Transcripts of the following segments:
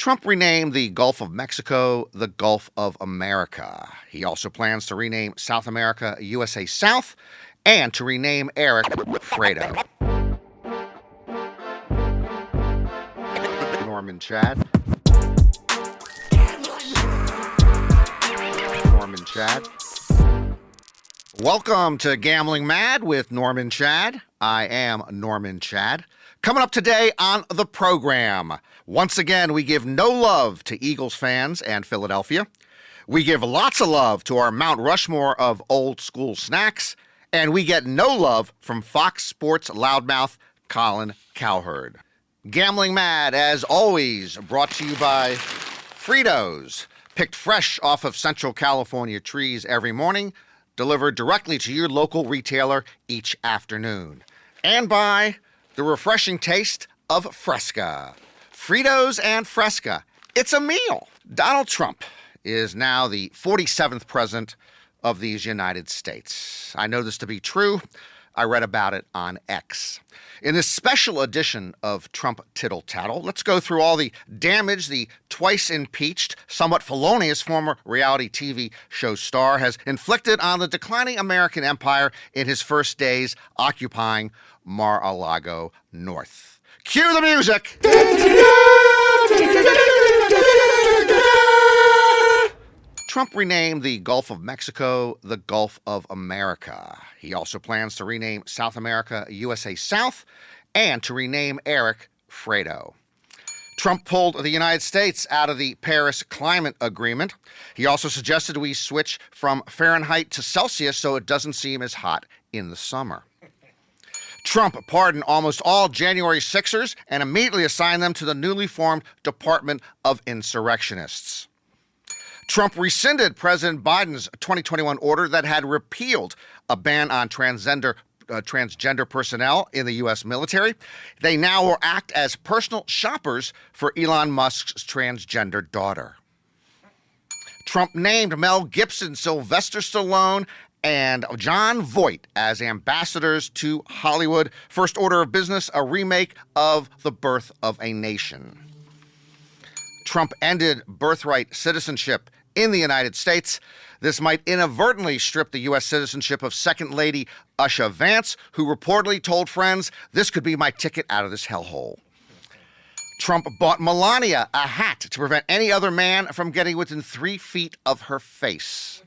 Trump renamed the Gulf of Mexico the Gulf of America. He also plans to rename South America USA South and to rename Eric Fredo. Norman Chad. Norman Chad. Welcome to Gambling Mad with Norman Chad. I am Norman Chad. Coming up today on the program, once again, we give no love to Eagles fans and Philadelphia. We give lots of love to our Mount Rushmore of old school snacks. And we get no love from Fox Sports loudmouth Colin Cowherd. Gambling Mad, as always, brought to you by Fritos, picked fresh off of Central California trees every morning, delivered directly to your local retailer each afternoon. And by the refreshing taste of Fresca. Fritos and Fresca. It's a meal. Donald Trump is now the 47th president of these United States. I know this to be true. I read about it on X. In this special edition of Trump Tittle Tattle, let's go through all the damage the twice impeached, somewhat felonious former reality TV show star has inflicted on the declining American empire in his first days occupying Mar-a-Lago North. Cue the music! Trump renamed the Gulf of Mexico the Gulf of America. He also plans to rename South America USA South and to rename Eric Fredo. Trump pulled the United States out of the Paris Climate Agreement. He also suggested we switch from Fahrenheit to Celsius so it doesn't seem as hot in the summer. Trump pardoned almost all January 6ers and immediately assigned them to the newly formed Department of Insurrectionists. Trump rescinded President Biden's 2021 order that had repealed a ban on transgender personnel in the U.S. military. They now will act as personal shoppers for Elon Musk's transgender daughter. Trump named Mel Gibson, Sylvester Stallone, and John Voight as ambassadors to Hollywood. First order of business, a remake of The Birth of a Nation. Trump ended birthright citizenship in the United States. This might inadvertently strip the U.S. citizenship of Second Lady Usha Vance, who reportedly told friends, "This could be my ticket out of this hellhole." Trump bought Melania a hat to prevent any other man from getting within 3 feet of her face.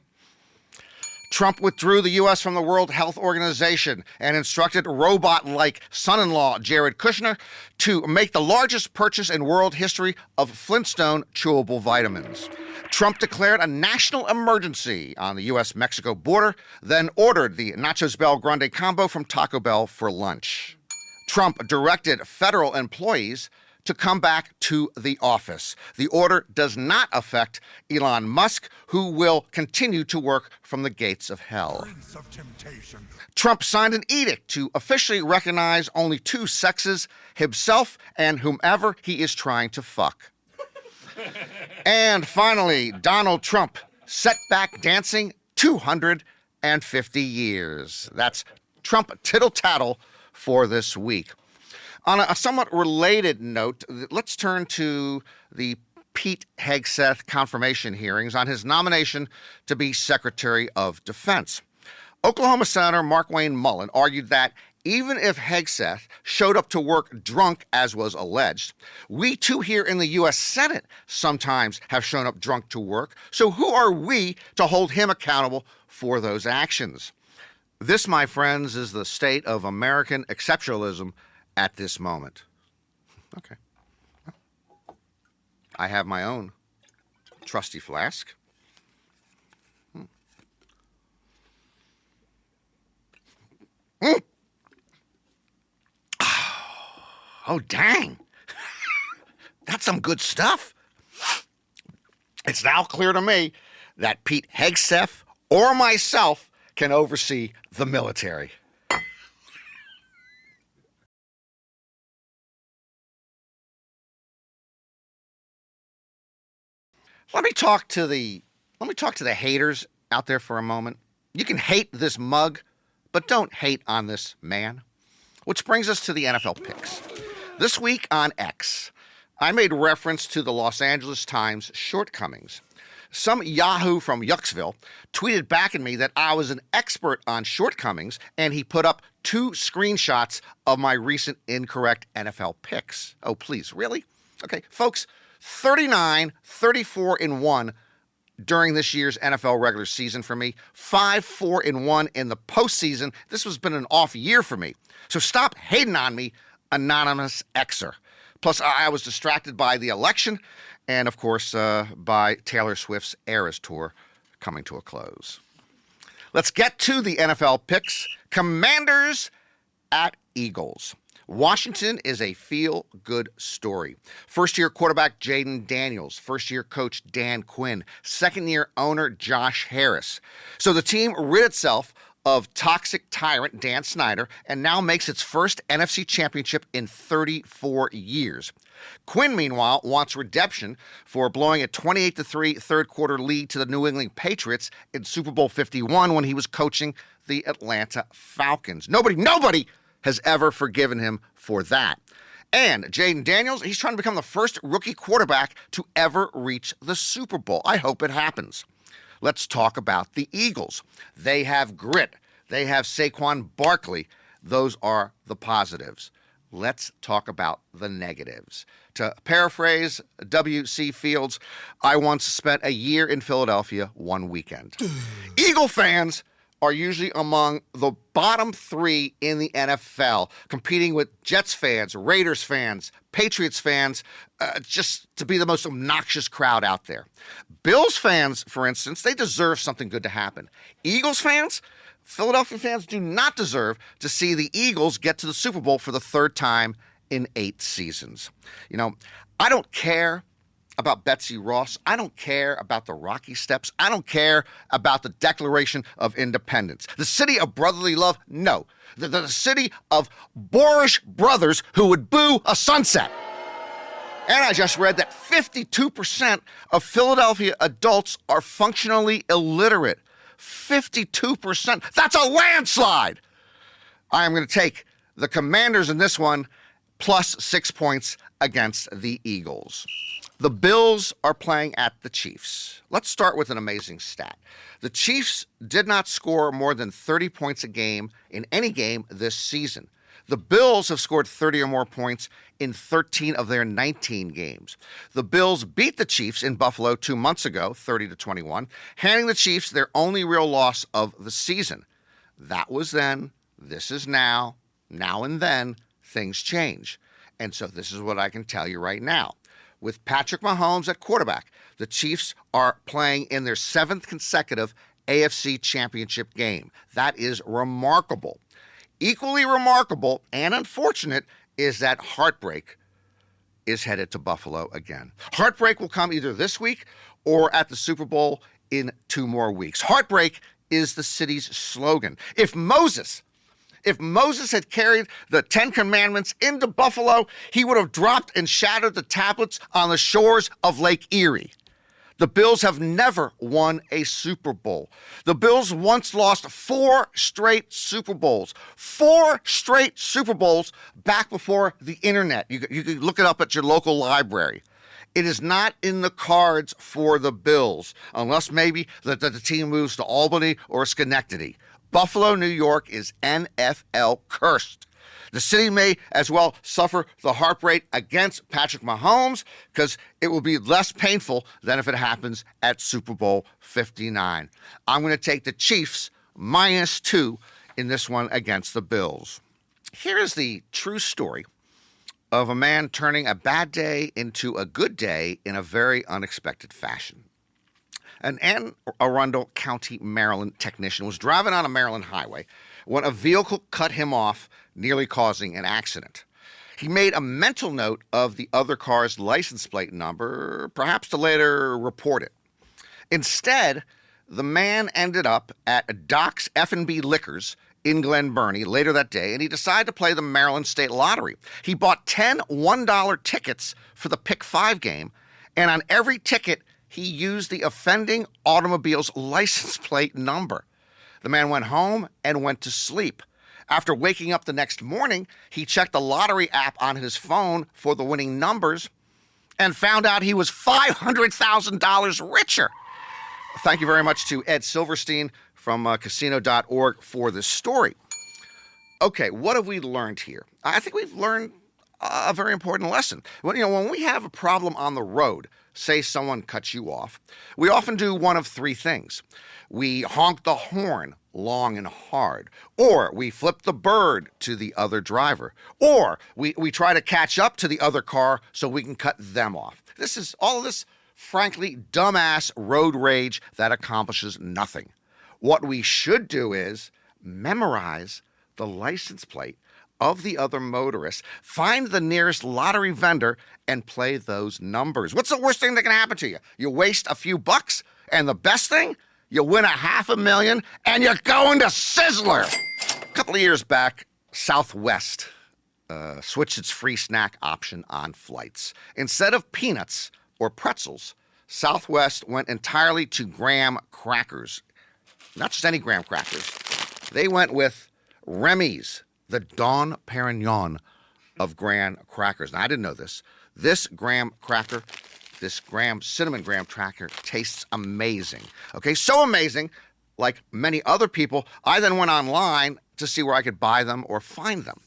Trump withdrew the U.S. from the World Health Organization and instructed robot-like son-in-law Jared Kushner to make the largest purchase in world history of Flintstone chewable vitamins. Trump declared a national emergency on the U.S.-Mexico border, then ordered the Nachos Bel Grande combo from Taco Bell for lunch. Trump directed federal employees to come back to the office. The order does not affect Elon Musk, who will continue to work from the gates of hell. Prince of Temptation. Trump signed an edict to officially recognize only 2 sexes, himself and whomever he is trying to fuck. And finally, Donald Trump set back dancing 250 years. That's Trump Tittle Tattle for this week. On a somewhat related note, let's turn to the Pete Hegseth confirmation hearings on his nomination to be Secretary of Defense. Oklahoma Senator Markwayne Mullin argued that even if Hegseth showed up to work drunk, as was alleged, we too here in the U.S. Senate sometimes have shown up drunk to work, so who are we to hold him accountable for those actions? This, my friends, is the state of American exceptionalism at this moment. Okay. I have my own trusty flask. Oh, dang. That's some good stuff. It's now clear to me that Pete Hegseth or myself can oversee the military. Let me talk to the haters out there for a moment. You can hate this mug, but don't hate on this man. Which brings us to the NFL picks. This week on X, I made reference to the Los Angeles Times shortcomings. Some Yahoo from Yucksville tweeted back at me that I was an expert on shortcomings, and he put up 2 screenshots of my recent incorrect NFL picks. Oh, please, really? Okay, folks, 39, 34-1 during this year's NFL regular season for me, 5-4-1 in the postseason. This has been an off year for me. So stop hating on me, anonymous Xer. Plus, I was distracted by the election and, of course, by Taylor Swift's Eras Tour coming to a close. Let's get to the NFL picks. Commanders at Eagles. Washington is a feel-good story. First-year quarterback Jaden Daniels, first-year coach Dan Quinn, second-year owner Josh Harris. So the team rid itself of toxic tyrant Dan Snyder and now makes its first NFC championship in 34 years. Quinn, meanwhile, wants redemption for blowing a 28-3 third-quarter lead to the New England Patriots in Super Bowl 51 when he was coaching the Atlanta Falcons. Nobody has ever forgiven him for that. And Jaden Daniels, he's trying to become the first rookie quarterback to ever reach the Super Bowl. I hope it happens. Let's talk about the Eagles. They have grit. They have Saquon Barkley. Those are the positives. Let's talk about the negatives. To paraphrase W.C. Fields, I once spent a year in Philadelphia one weekend. Eagle fans are usually among the bottom 3 in the NFL, competing with Jets fans, Raiders fans, Patriots fans, just to be the most obnoxious crowd out there. Bills fans, for instance, they deserve something good to happen. Eagles fans, Philadelphia fans do not deserve to see the Eagles get to the Super Bowl for the 3rd time in 8 seasons. You know, I don't care about Betsy Ross. I don't care about the Rocky Steps. I don't care about the Declaration of Independence. The city of brotherly love? No. The city of boorish brothers who would boo a sunset. And I just read that 52% of Philadelphia adults are functionally illiterate. 52%. That's a landslide. I am going to take the Commanders in this one, plus 6 points against the Eagles. The Bills are playing at the Chiefs. Let's start with an amazing stat. The Chiefs did not score more than 30 points a game in any game this season. The Bills have scored 30 or more points in 13 of their 19 games. The Bills beat the Chiefs in Buffalo 2 months ago, 30-21, handing the Chiefs their only real loss of the season. That was then. This is now. Now and then, things change. And so this is what I can tell you right now. With Patrick Mahomes at quarterback, the Chiefs are playing in their 7th consecutive AFC Championship game. That is remarkable. Equally remarkable and unfortunate is that heartbreak is headed to Buffalo again. Heartbreak will come either this week or at the Super Bowl in 2 more weeks. Heartbreak is the city's slogan. If Moses had carried the 10 Commandments into Buffalo, he would have dropped and shattered the tablets on the shores of Lake Erie. The Bills have never won a Super Bowl. The Bills once lost 4 straight Super Bowls. 4 straight Super Bowls back before the internet. You can look it up at your local library. It is not in the cards for the Bills, unless maybe the team moves to Albany or Schenectady. Buffalo, New York is NFL cursed. The city may as well suffer the heartbreak against Patrick Mahomes because it will be less painful than if it happens at Super Bowl 59. I'm going to take the Chiefs -2 in this one against the Bills. Here is the true story of a man turning a bad day into a good day in a very unexpected fashion. An Anne Arundel County, Maryland technician was driving on a Maryland highway when a vehicle cut him off, nearly causing an accident. He made a mental note of the other car's license plate number, perhaps to later report it. Instead, the man ended up at Doc's F&B Liquors in Glen Burnie later that day, and he decided to play the Maryland State Lottery. He bought 10 $1 tickets for the Pick 5 game, and on every ticket, he used the offending automobile's license plate number. The man went home and went to sleep. After waking up the next morning, he checked the lottery app on his phone for the winning numbers. and found out he was $500,000 richer. Thank you very much to Ed Silverstein from casino.org for this story. Okay, what have we learned here? I think we've learned a very important lesson. When we have a problem on the road, say someone cuts you off, we often do one of three things. We honk the horn long and hard, or we flip the bird to the other driver, or we try to catch up to the other car so we can cut them off. All of this, frankly, dumbass road rage that accomplishes nothing. What we should do is memorize the license plate of the other motorist, find the nearest lottery vendor, and play those numbers. What's the worst thing that can happen to you? You waste a few bucks, and the best thing? You win $500,000, and you're going to Sizzler. A couple of years back, Southwest switched its free snack option on flights. Instead of peanuts or pretzels, Southwest went entirely to graham crackers. Not just any graham crackers. They went with Remy's, the Dawn Perignon of graham crackers. Now, I didn't know this. This cinnamon graham cracker tastes amazing. Okay, so amazing, like many other people, I then went online to see where I could buy them or find them.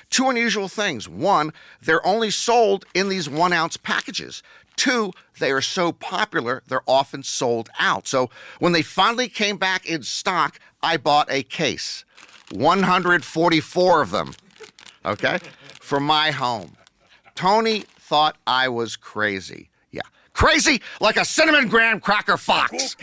Two unusual things. One, they're only sold in these 1-ounce packages. Two, they are so popular, they're often sold out. So when they finally came back in stock, I bought a case. 144 of them, okay, for my home. Tony thought I was crazy. Yeah, crazy like a cinnamon graham cracker fox.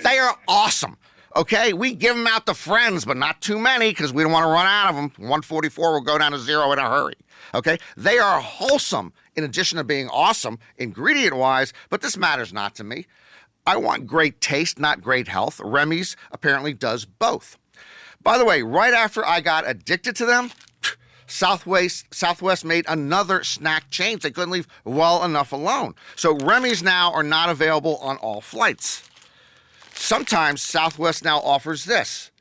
They are awesome, okay? We give them out to friends, but not too many because we don't want to run out of them. 144 will go down to 0 in a hurry, okay? They are wholesome in addition to being awesome ingredient-wise, but this matters not to me. I want great taste, not great health. Remy's apparently does both. By the way, right after I got addicted to them, Southwest made another snack change. They couldn't leave well enough alone. So Remy's now are not available on all flights. Sometimes Southwest now offers this.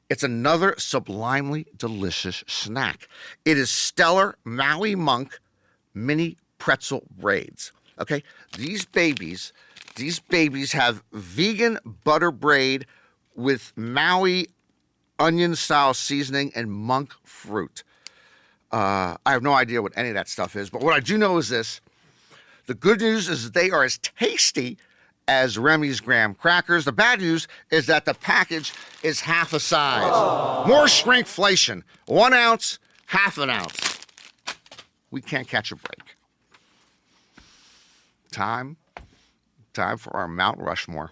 It's another sublimely delicious snack. It is Stellar Maui Monk mini pretzel braids. Okay, these babies have vegan butter braid with Maui onion-style seasoning and monk fruit. I have no idea what any of that stuff is, but what I do know is this. The good news is they are as tasty as Remy's graham crackers. The bad news is that the package is half a size. Aww. More shrinkflation. 1 ounce, half an ounce. We can't catch a break. Time for our Mount Rushmore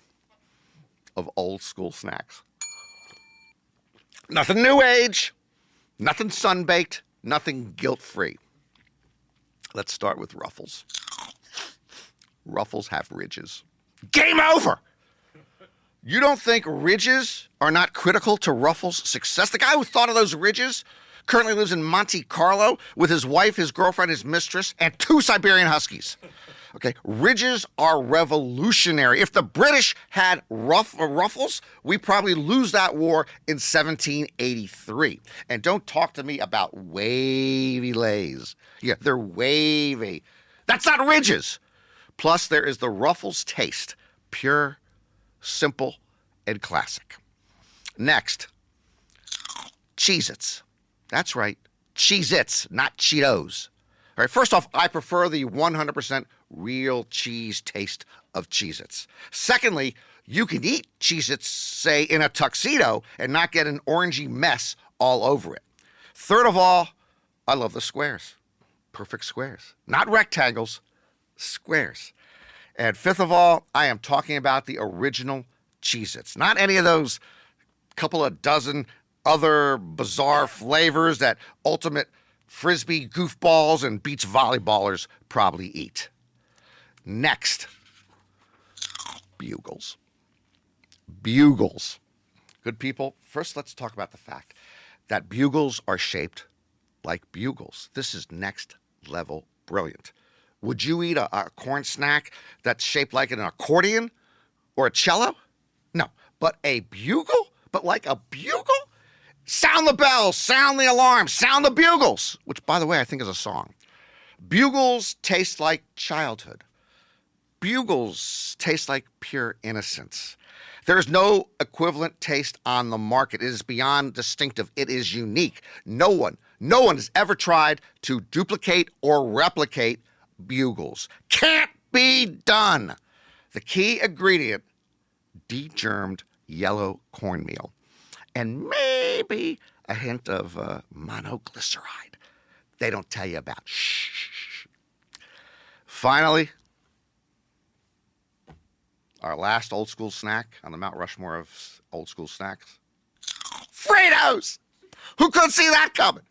of old school snacks. Nothing new age, nothing sun-baked, nothing guilt-free. Let's start with Ruffles. Ruffles have ridges. Game over! You don't think ridges are not critical to Ruffles' success? The guy who thought of those ridges currently lives in Monte Carlo with his wife, his girlfriend, his mistress, and 2 Siberian Huskies. Okay, ridges are revolutionary. If the British had ruffles, we probably lose that war in 1783. And don't talk to me about wavy lays. Yeah, they're wavy. That's not ridges. Plus, there is the Ruffles taste. Pure, simple, and classic. Next, Cheez-Its. That's right, Cheez-Its, not Cheetos. All right, first off, I prefer the 100% real cheese taste of Cheez-Its. Secondly, you can eat Cheez-Its, say, in a tuxedo and not get an orangey mess all over it. Third of all, I love the squares. Perfect squares. Not rectangles, squares. And fifth of all, I am talking about the original Cheez-Its. Not any of those couple of dozen other bizarre flavors that ultimate Frisbee goofballs and beach volleyballers probably eat. Next, Bugles. Bugles. Good people, first let's talk about the fact that Bugles are shaped like bugles. This is next level brilliant. Would you eat a corn snack that's shaped like an accordion or a cello? No, but a bugle? But like a bugle? Sound the bells, sound the alarm, sound the bugles, which, by the way, I think is a song. Bugles taste like childhood. Bugles taste like pure innocence. There is no equivalent taste on the market. It is beyond distinctive. It is unique. No one has ever tried to duplicate or replicate Bugles. Can't be done. The key ingredient, degermed yellow cornmeal, and maybe a hint of monoglyceride. They don't tell you about. Shh. Finally, our last old school snack on the Mount Rushmore of old school snacks. Fritos! Who could see that coming?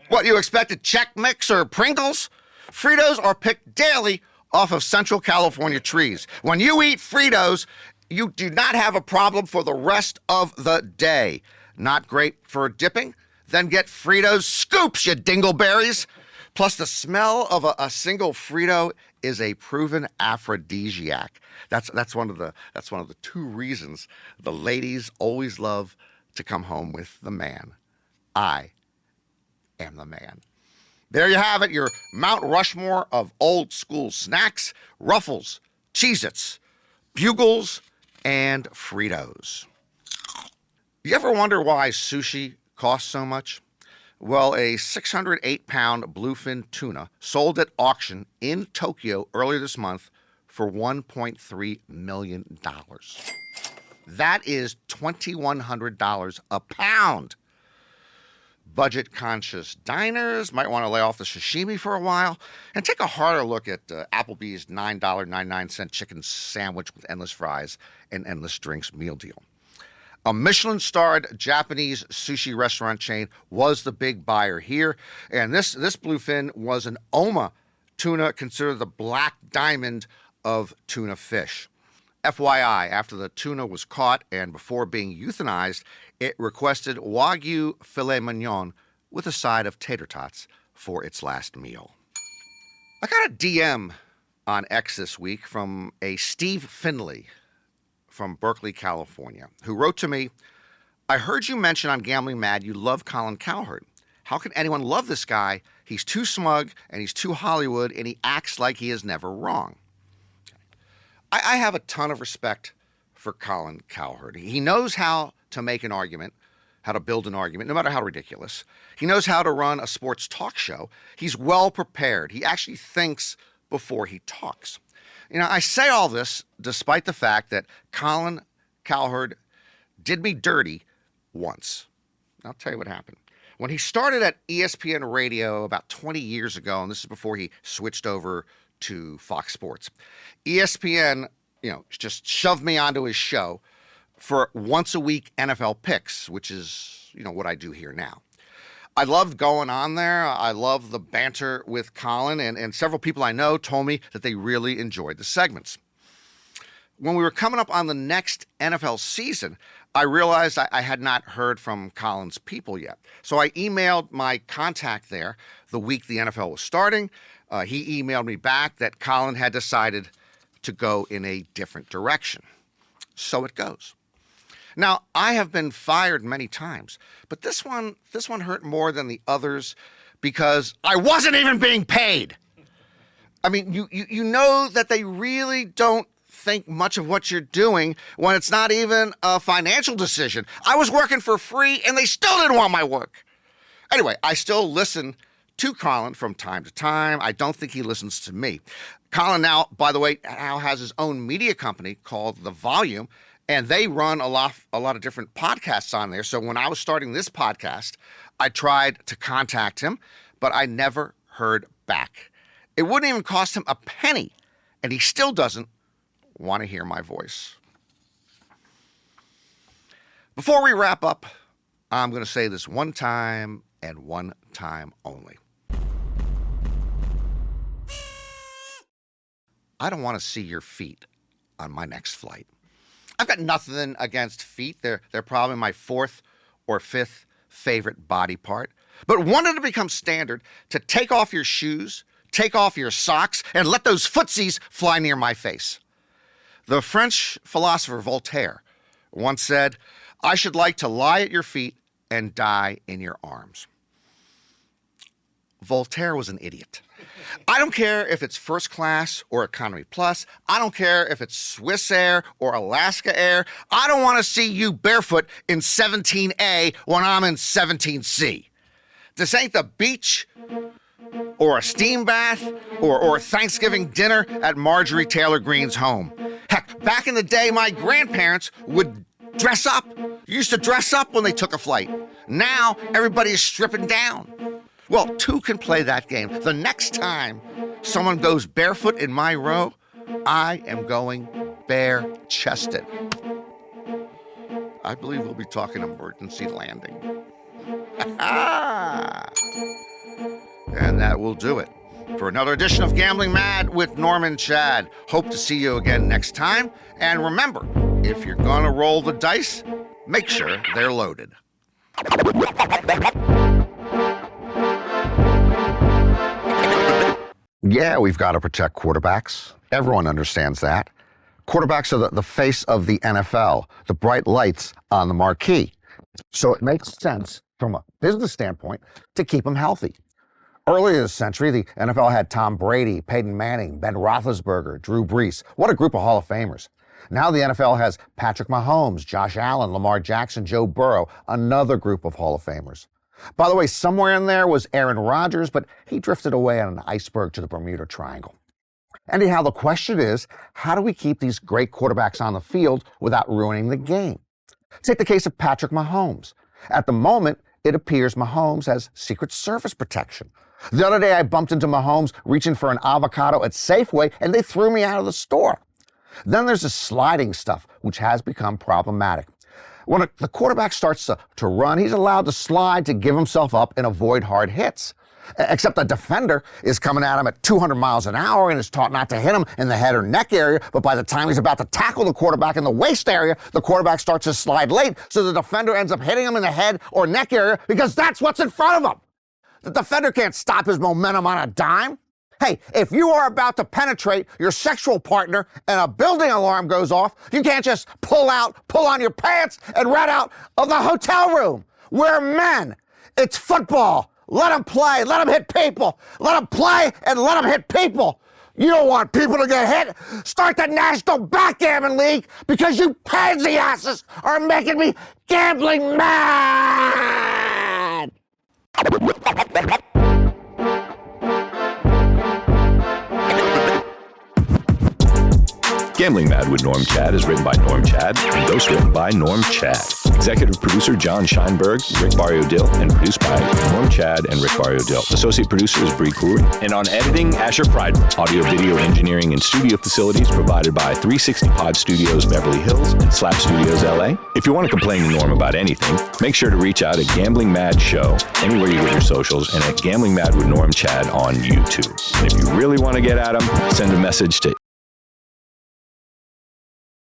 What, you expected Chex Mix or Pringles? Fritos are picked daily off of Central California trees. When you eat Fritos, you do not have a problem for the rest of the day. Not great for dipping? Then get Fritos Scoops, you dingleberries. Plus, the smell of a single Frito is a proven aphrodisiac. That's one of the two reasons the ladies always love to come home with the man. I am the man. There you have it, your Mount Rushmore of old school snacks: Ruffles, Cheez-Its, Bugles, and Fritos. You ever wonder why sushi costs so much? Well, a 608-pound bluefin tuna sold at auction in Tokyo earlier this month for $1.3 million. That is $2,100 a pound. Budget-conscious diners might want to lay off the sashimi for a while and take a harder look at Applebee's $9.99 chicken sandwich with endless fries and endless drinks meal deal. A Michelin-starred Japanese sushi restaurant chain was the big buyer here, and this bluefin was an Oma tuna, considered the black diamond of tuna fish. FYI, after the tuna was caught and before being euthanized, it requested Wagyu filet mignon with a side of tater tots for its last meal. I got a DM on X this week from a Steve Finley from Berkeley, California, who wrote to me, "I heard you mention on Gambling Mad you love Colin Cowherd. How can anyone love this guy? He's too smug and he's too Hollywood and he acts like he is never wrong." I have a ton of respect for Colin Cowherd. He knows how to make an argument, how to build an argument, no matter how ridiculous. He knows how to run a sports talk show. He's well prepared. He actually thinks before he talks. You know, I say all this despite the fact that Colin Cowherd did me dirty once. I'll tell you what happened. When he started at ESPN Radio about 20 years ago, and this is before he switched over to Fox Sports, ESPN, just shoved me onto his show for once-a-week NFL picks, which is, what I do here now. I loved going on there. I love the banter with Colin, and several people I know told me that they really enjoyed the segments. When we were coming up on the next NFL season, I realized I had not heard from Colin's people yet. So I emailed my contact there the week the NFL was starting. He emailed me back that Colin had decided to go in a different direction. So it goes. Now, I have been fired many times, but this one hurt more than the others because I wasn't even being paid. I mean, you know that they really don't think much of what you're doing when it's not even a financial decision. I was working for free and they still didn't want my work. Anyway, I still listen to Colin from time to time. I don't think he listens to me. Colin now, by the way, has his own media company called The Volume, and they run a lot of different podcasts on there. So when I was starting this podcast, I tried to contact him, but I never heard back. It wouldn't even cost him a penny, and he still doesn't want to hear my voice. Before we wrap up, I'm going to say this one time and one time only. I don't want to see your feet on my next flight. I've got nothing against feet. They're probably my fourth or fifth favorite body part. But wanted to become standard to take off your shoes, take off your socks, and let those footsies fly near my face. The French philosopher Voltaire once said, "I should like to lie at your feet and die in your arms." Voltaire was an idiot. I don't care if it's first class or economy plus. I don't care if it's Swiss Air or Alaska Air. I don't want to see you barefoot in 17A when I'm in 17C. This ain't the beach or a steam bath or Thanksgiving dinner at Marjorie Taylor Greene's home. Heck, back in the day, my grandparents would dress up. Used to dress up when they took a flight. Now, everybody is stripping down. Well, two can play that game. The next time someone goes barefoot in my row, I am going bare-chested. I believe we'll be talking emergency landing. And that will do it for another edition of Gambling Mad with Norm and Chad. Hope to see you again next time. And remember, if you're gonna roll the dice, make sure they're loaded. Yeah, we've got to protect quarterbacks. Everyone understands that. Quarterbacks are the face of the NFL, the bright lights on the marquee. So it makes sense from a business standpoint to keep them healthy. Earlier this century, the NFL had Tom Brady, Peyton Manning, Ben Roethlisberger, Drew Brees. What a group of Hall of Famers. Now the NFL has Patrick Mahomes, Josh Allen, Lamar Jackson, Joe Burrow, another group of Hall of Famers. By the way, somewhere in there was Aaron Rodgers, but he drifted away on an iceberg to the Bermuda Triangle. Anyhow, the question is, how do we keep these great quarterbacks on the field without ruining the game? Take the case of Patrick Mahomes. At the moment, it appears Mahomes has Secret Service protection. The other day, I bumped into Mahomes reaching for an avocado at Safeway, and they threw me out of the store. Then there's the sliding stuff, which has become problematic. When the quarterback starts to run, he's allowed to slide to give himself up and avoid hard hits. Except the defender is coming at him at 200 miles an hour and is taught not to hit him in the head or neck area, but by the time he's about to tackle the quarterback in the waist area, the quarterback starts to slide late, so the defender ends up hitting him in the head or neck area because that's what's in front of him. The defender can't stop his momentum on a dime. Hey, if you are about to penetrate your sexual partner and a building alarm goes off, you can't just pull on your pants and run out of the hotel room. We're men. It's football. Let them play. Let them hit people. Let them play and let them hit people. You don't want people to get hit. Start the National Backgammon League because you pansy asses are making me gambling mad. Gambling Mad with Norm Chad is written by Norm Chad and ghostwritten by Norm Chad. Executive producer John Scheinberg, Rick Barrio-Dill, and produced by Norm Chad and Rick Barrio-Dill. Associate producer is Bree Cooley. And on editing, Asher Friedman. Audio, video, engineering, and studio facilities provided by 360 Pod Studios Beverly Hills and Slap Studios LA. If you want to complain to Norm about anything, make sure to reach out at Gambling Mad Show anywhere you get your socials and at Gambling Mad with Norm Chad on YouTube. And if you really want to get at him, send a message to